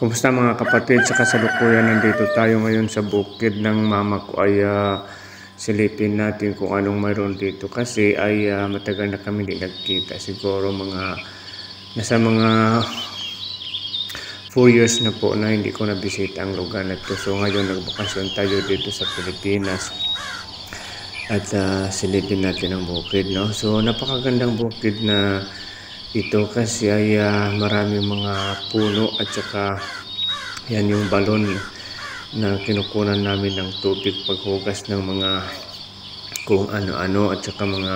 Kumusta mga kapatid? Sa kasalukuyan nandito tayo ngayon sa bukid ng mama ko ay silipin natin kung anong mayroon dito kasi ay matagal na kami hindi nagkita. Siguro nasa mga 4 years na po na hindi ko nabisita ang lugar na ito. So ngayon nagbakasyon tayo dito sa Pilipinas at silipin natin ang bukid, no? So napakagandang bukid na ito kasi ay maraming mga puno at saka yan yung balon na kinukunan namin ng tubig paghugas ng mga kung ano-ano at saka mga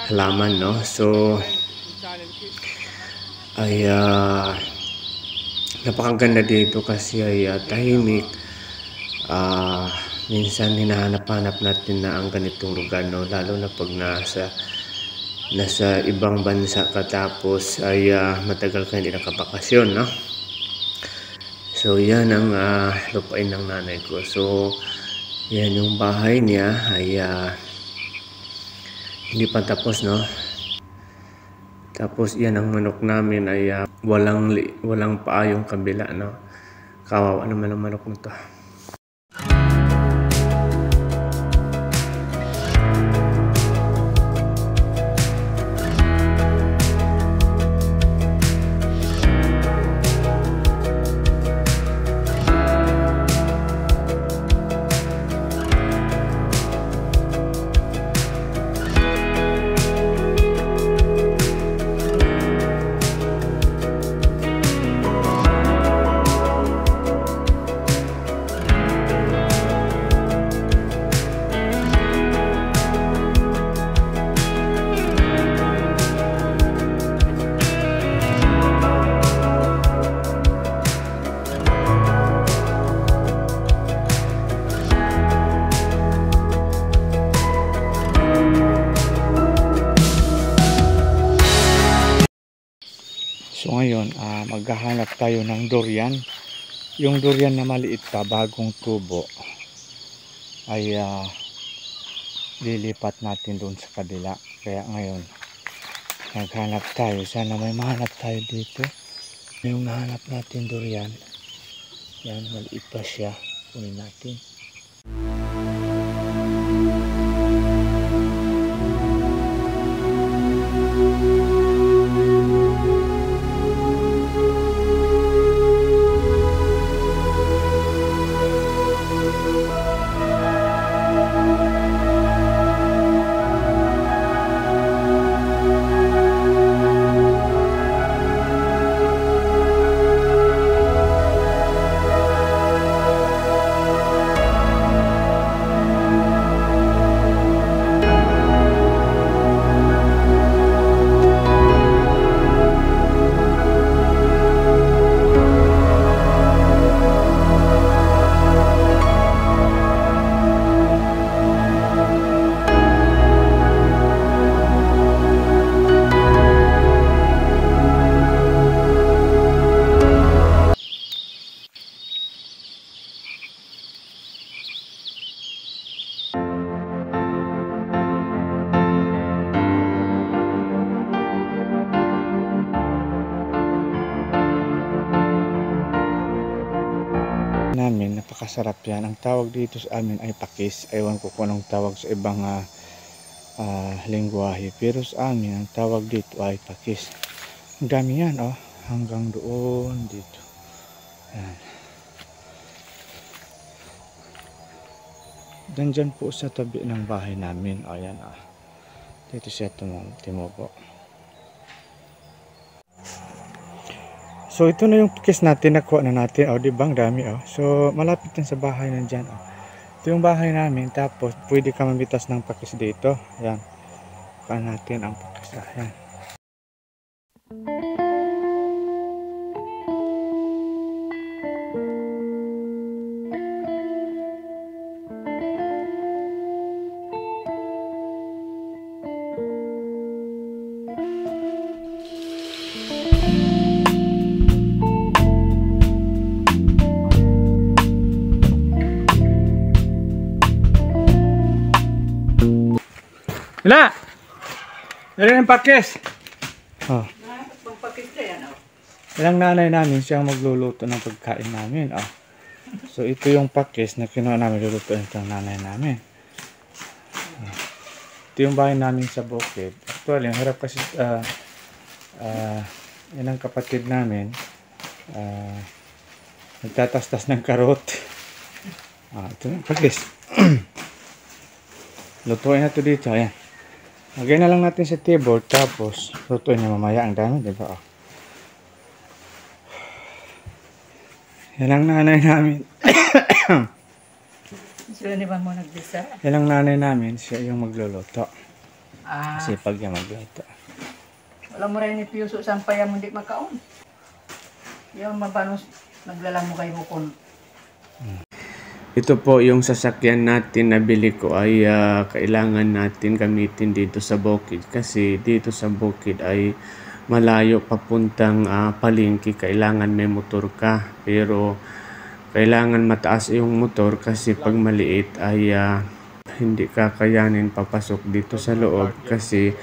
halaman, no? So ay napakaganda dito kasi ay tahimik. Minsan hinahanap-hanap natin na ang ganitong lugar, no? Lalo na pag nasa ibang bansa ka tapos ay matagal ka hindi nakabakasyon, no? So yan ang lupain ng nanay ko. So yan yung bahay niya ay hindi pa tapos, no? Tapos yan ang manok namin ay walang paa yung kabila, no? Kawawa naman ang manok nito. So ngayon, maghahanap tayo ng durian. Yung durian na maliit pa, bagong tubo, ay lilipat natin doon sa kabila. Kaya ngayon, naghanap tayo. Sana may mahanap tayo dito. Yung nahanap natin durian, yan, maliit pa siya. Kunin natin. Namin, napakasarap yan. Ang tawag dito sa amin ay pakis. Ewan ko kung anong tawag sa ibang lengguwahe, pero sa amin ang tawag dito ay pakis. Ang dami yan, oh, hanggang doon dito. Yan. Dandyan po sa tabi ng bahay namin. O yan, dito siya tumubo. So ito na yung pakis natin, nakuha na natin. O, diba ang dami, oh. So malapit yan sa bahay nandyan, oh. Ito yung bahay namin. Tapos pwede ka mamitas ng pakis dito. Yan. Kuha natin ang pakis. Yan. Wala! Dari ng pakis! Oh. Pagpakis ka yan, oh. Ilang nanay namin siyang magluluto ng pagkain namin. So ito yung pakis na kinuha namin, lulutuin ito ng nanay namin. Ito yung bahay namin sa bukid. Actually, ang harap kasi yan ang kapatid namin. Nagtatastas ng karot. Ito yung pakis. Lutuin na ito dito. Ayan. Lagay na lang natin sa table. Tapos, lutuin na mamaya. Ang dami, diba? Yan ang nanay namin. Sila di ba mo nagbisa? Yan ang nanay namin. Siya yung magluluto. Ah, Kasi pag yung magluto. wala mo rin ipiuso sa paya mo di makaon. Yung mabanos, naglalang mo kayo mo kun. Ito po yung sasakyan natin na bili ko ay kailangan natin gamitin dito sa bukid kasi dito sa bukid ay malayo papuntang palengke, kailangan may motor ka, pero kailangan mataas yung motor kasi pag maliit ay hindi kakayanin papasok dito sa loob kasi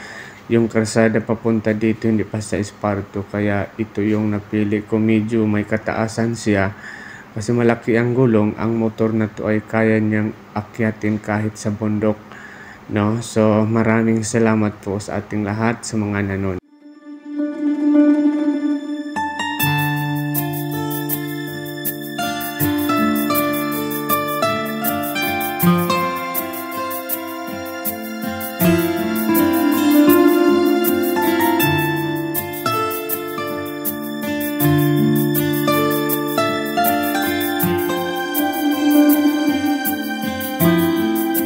yung kalsada papunta dito hindi pa sa esparto, kaya ito yung napili ko. Medyo may kataasan siya kasi malaki ang gulong. Ang motor na to ay kaya niyang akyatin kahit sa bundok, no? So maraming salamat po sa ating lahat sa mga nanonood.